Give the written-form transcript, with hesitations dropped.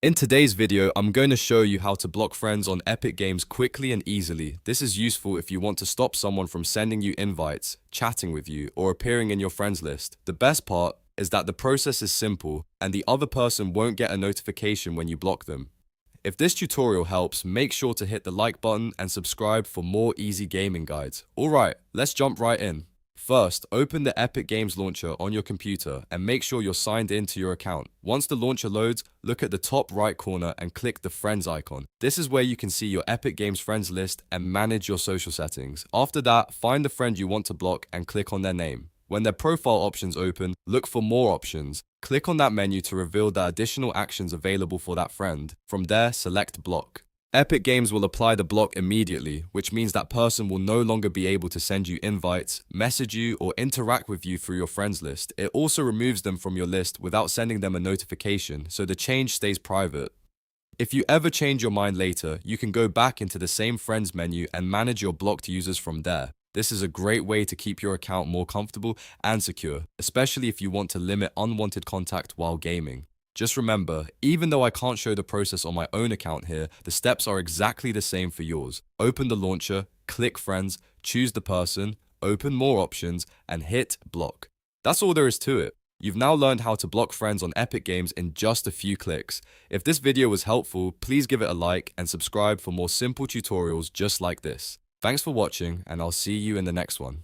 In today's video, I'm going to show you how to block friends on Epic Games quickly and easily. This is useful if you want to stop someone from sending you invites, chatting with you, or appearing in your friends list. The best part is that the process is simple and the other person won't get a notification when you block them. If this tutorial helps, make sure to hit the like button and subscribe for more easy gaming guides. Alright, let's jump right in. First, open the Epic Games launcher on your computer and make sure you're signed into your account. Once the launcher loads, look at the top right corner and click the Friends icon. This is where you can see your Epic Games friends list and manage your social settings. After that, find the friend you want to block and click on their name. When their profile options open, look for More Options. Click on that menu to reveal the additional actions available for that friend. From there, select Block. Epic Games will apply the block immediately, which means that person will no longer be able to send you invites, message you, or interact with you through your friends list. It also removes them from your list without sending them a notification, so the change stays private. If you ever change your mind later, you can go back into the same friends menu and manage your blocked users from there. This is a great way to keep your account more comfortable and secure, especially if you want to limit unwanted contact while gaming. Just remember, even though I can't show the process on my own account here, the steps are exactly the same for yours. Open the launcher, click Friends, choose the person, open More Options, and hit Block. That's all there is to it. You've now learned how to block friends on Epic Games in just a few clicks. If this video was helpful, please give it a like and subscribe for more simple tutorials just like this. Thanks for watching, and I'll see you in the next one.